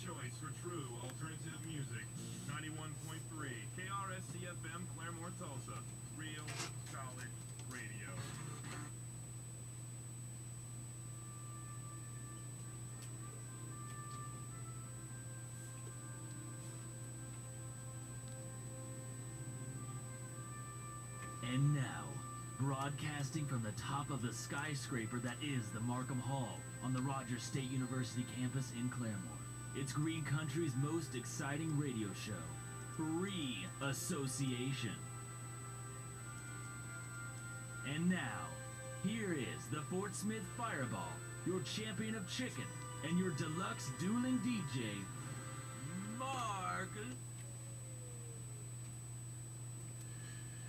choice for true alternative music. 91.3 KRSC-FM Claremore, Tulsa. Real college radio. And now, broadcasting from the top of the skyscraper that is the Markham Hall on the Rogers State University campus in Claremore, it's Green Country's most exciting radio show, Free Association. And now, here is the Fort Smith Fireball, your champion of chicken, and your deluxe dueling DJ, Mark.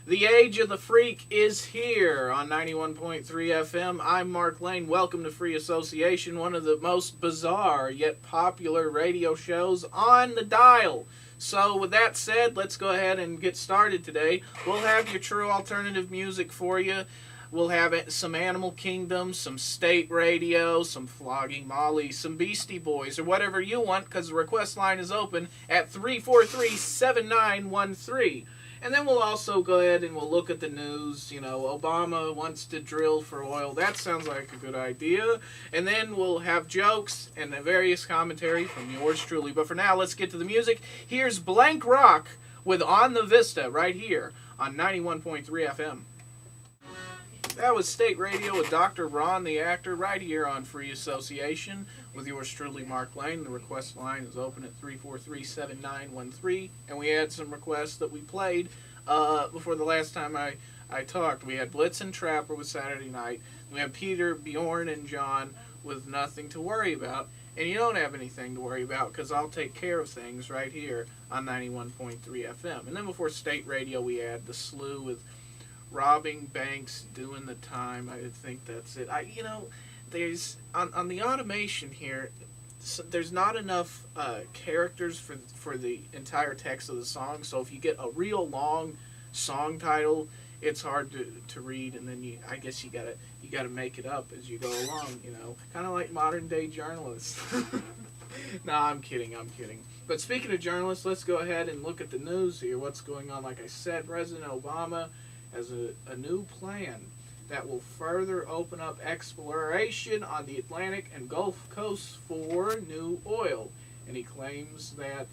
The Age of the Freak is here on 91.3 FM. I'm Mark Lane. Welcome to Free Association, one of the most bizarre yet popular radio shows on the dial. So with that said, let's go ahead and get started today. We'll have your true alternative music for you. We'll have some Animal Kingdom, some state radio, some Flogging Molly, some Beastie Boys, or whatever you want, because the request line is open at 343-7913. And then we'll also go ahead and we'll look at the news. You know, Obama wants to drill for oil. That sounds like a good idea. And then we'll have jokes and the various commentary from yours truly. But for now, let's get to the music. Here's Blank Rock with On the Vista right here on 91.3 FM. That was State Radio with Dr. Ron the Actor right here on Free Association with yours truly, Mark Lane. The request line is open at 343-7913. And we had some requests that we played before the last time I talked. We had Blitz and Trapper with Saturday Night. We had Peter, Bjorn, and John with Nothing to Worry About. And you don't have anything to worry about because I'll take care of things right here on 91.3 FM. And then before State Radio, we had The Slew with Robbing Banks, Doing the Time. I think that's it. There's on the automation here, there's not enough characters for the entire text of the song. So if you get a real long song title, it's hard to read, and then I guess you gotta make it up as you go along. You know, kind of like modern day journalists. No, I'm kidding. But speaking of journalists, let's go ahead and look at the news here. What's going on? Like I said, President Obama has a new plan that will further open up exploration on the Atlantic and Gulf Coast for new oil. And he claims that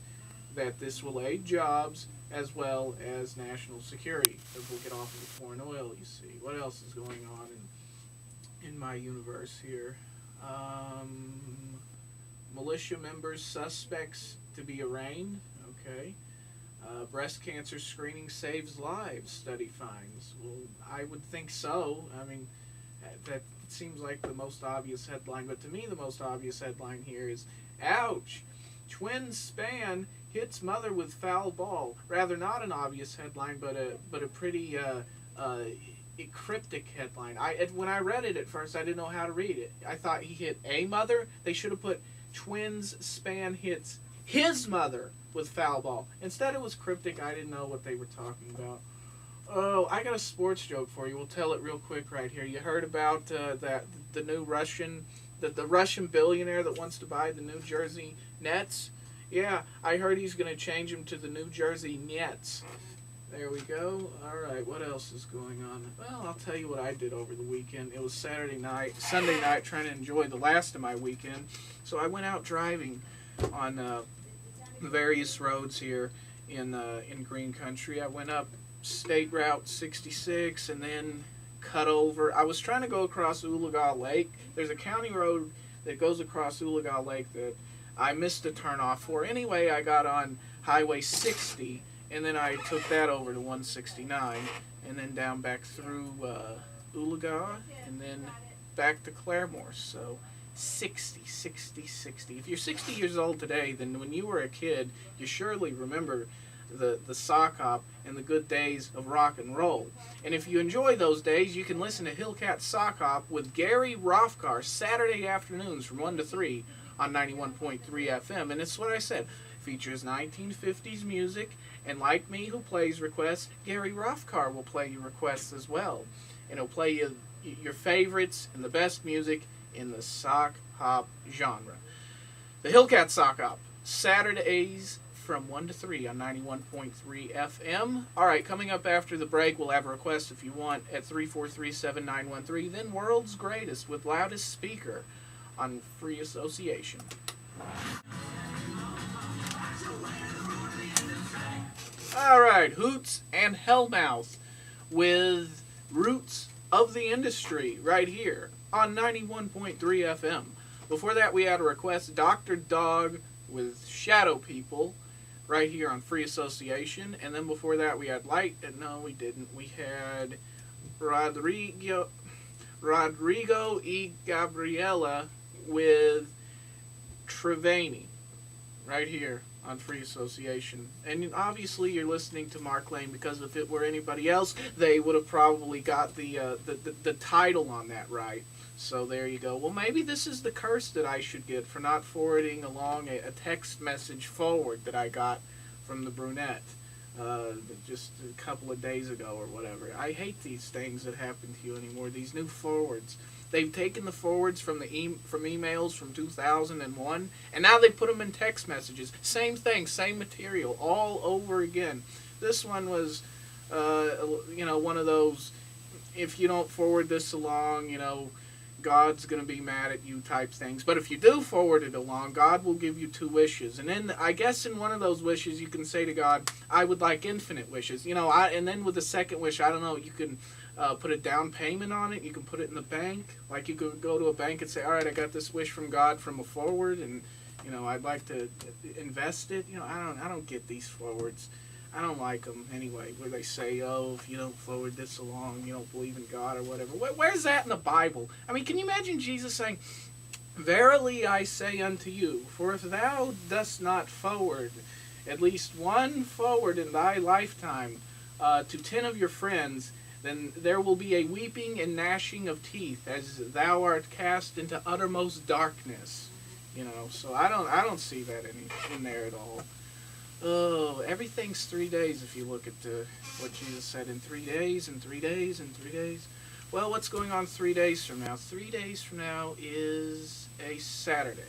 this will aid jobs as well as national security, because we'll get off of the foreign oil, you see. What else is going on in my universe here? Militia members, suspects to be arraigned. Okay. Breast cancer screening saves lives, study finds. Well, I would think so. I mean, that seems like the most obvious headline. But to me, the most obvious headline here is, ouch, twin span hits mother with foul ball. Rather not an obvious headline, but a pretty cryptic headline. When I read it at first, I didn't know how to read it. I thought he hit a mother. They should have put twins span hits his mother with foul ball. Instead, it was cryptic. I didn't know what they were talking about. Oh, I got a sports joke for you. We'll tell it real quick right here. You heard about the new Russian, the Russian billionaire that wants to buy the New Jersey Nets? Yeah, I heard he's going to change them to the New Jersey Nyets. There we go. All right, what else is going on? Well, I'll tell you what I did over the weekend. It was Sunday night, trying to enjoy the last of my weekend. So I went out driving on the various roads here in Green Country. I went up State Route 66 and then cut over. I was trying to go across Oologah Lake. There's a county road that goes across Oologah Lake that I missed a turnoff for. Anyway, I got on Highway 60, and then I took that over to 169, and then down back through Oologah, and then back to Claremore. So 60. If you're 60 years old today, then when you were a kid, you surely remember the sock hop and the good days of rock and roll. And if you enjoy those days, you can listen to Hillcat Sock Hop with Gary Rothkar Saturday afternoons from 1 to 3 on 91.3 FM. And it's what I said, features 1950s music, and like me, who plays requests, Gary Rothkar will play your requests as well. And he'll play you your favorites and the best music in the sock hop genre. The Hillcat Sock Hop Saturdays from 1 to 3 on 91.3 FM. All right, coming up after the break, we'll have a request if you want at 343-7913. Then World's Greatest with Loudest Speaker on Free Association. All right, Hoots and Hellmouth with Roots of the Industry right here on 91.3 FM. Before that, we had a request, Dr. Dog with Shadow People right here on Free Association. And then before that, we had no, we didn't. We had Rodrigo E. Gabriela with Trevani right here on Free Association. And obviously you're listening to Mark Lane, because if it were anybody else, they would have probably got the title on that right. So there you go. Well, maybe this is the curse that I should get for not forwarding along a text message forward that I got from the brunette just a couple of days ago or whatever. I hate these things that happen to you anymore, these new forwards. They've taken the forwards from from emails from 2001, and now they put them in text messages. Same thing, same material, all over again. This one was, one of those, if you don't forward this along, God's going to be mad at you type things. But if you do forward it along, God will give you 2 wishes. And then, I guess in one of those wishes, you can say to God, I would like infinite wishes. And then with the second wish, I don't know, you can put a down payment on it. You can put it in the bank. Like you could go to a bank and say, all right, I got this wish from God from a forward, and, I'd like to invest it. I don't get these forwards. I don't like them anyway, where they say, oh, if you don't forward this along, you don't believe in God or whatever. Where's that in the Bible? I mean, can you imagine Jesus saying, verily I say unto you, for if thou dost not forward at least one forward in thy lifetime to 10 of your friends, then there will be a weeping and gnashing of teeth as thou art cast into uttermost darkness. So I don't see that in there at all. Oh, everything's 3 days if you look at what Jesus said, in 3 days, and 3 days, and 3 days. Well, what's going on 3 days from now? 3 days from now is a Saturday,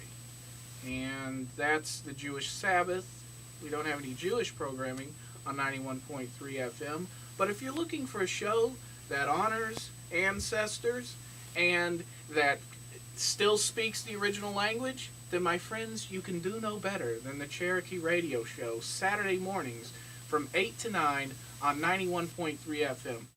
and that's the Jewish Sabbath. We don't have any Jewish programming on 91.3 FM, but if you're looking for a show that honors ancestors and that still speaks the original language, then my friends, you can do no better than the Cherokee Radio Show, Saturday mornings from 8 to 9 on 91.3 FM.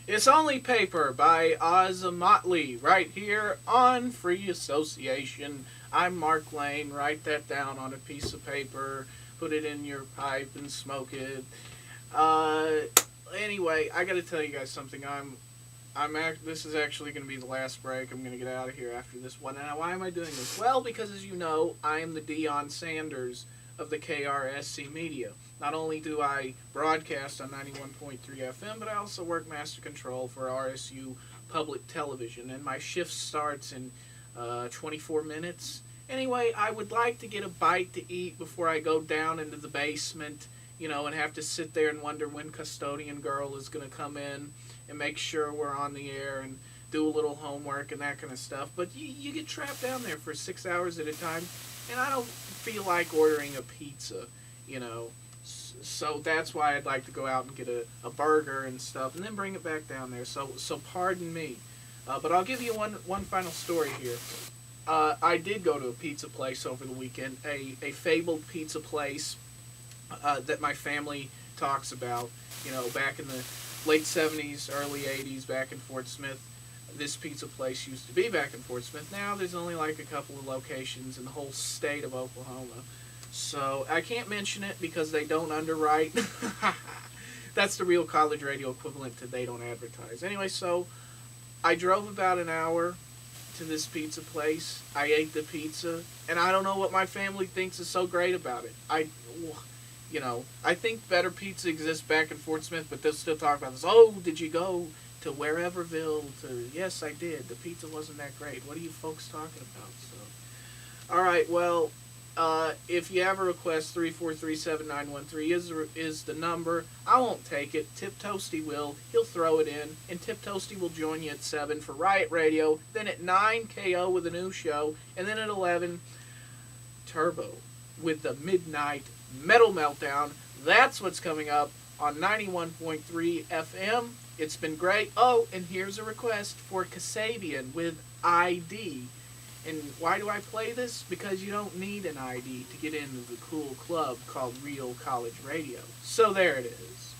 It's Only Paper by Oz-A-Motley right here on Free Association. I'm Mark Lane. Write that down on a piece of paper, put it in your pipe and smoke it. Anyway, I got to tell you guys something. This is actually going to be the last break. I'm going to get out of here after this one. Now, why am I doing this? Well, because as you know, I am the Deion Sanders of the KRSC media. Not only do I broadcast on 91.3 FM, but I also work master control for RSU Public Television, and my shift starts in 24 minutes. Anyway, I would like to get a bite to eat before I go down into the basement, and have to sit there and wonder when Custodian Girl is going to come in and make sure we're on the air and do a little homework and that kind of stuff. But you get trapped down there for 6 hours at a time, and I don't feel like ordering a pizza, So that's why I'd like to go out and get a burger and stuff and then bring it back down there. So pardon me. But I'll give you one final story here. I did go to a pizza place over the weekend, a fabled pizza place that my family talks about, back in the late 70s, early 80s, back in Fort Smith. This pizza place used to be back in Fort Smith. Now there's only like a couple of locations in the whole state of Oklahoma. So I can't mention it because they don't underwrite. That's the real college radio equivalent to they don't advertise. Anyway, so I drove about an hour to this pizza place. I ate the pizza, and I don't know what my family thinks is so great about it. I think better pizza exists back in Fort Smith, but they'll still talk about this. Oh, did you go to Whereverville? Yes, I did. The pizza wasn't that great. What are you folks talking about? So, all right, well, if you have a request, 343-7913 is the number. I won't take it. Tip Toasty will. He'll throw it in, and Tip Toasty will join you at 7 for Riot Radio. Then at 9, KO with a new show, and then at 11, Turbo with the Midnight Metal Meltdown. That's what's coming up on 91.3 FM. It's been great. Oh, and here's a request for Kasabian with ID. And why do I play this? Because you don't need an ID to get into the cool club called Real College Radio. So there it is.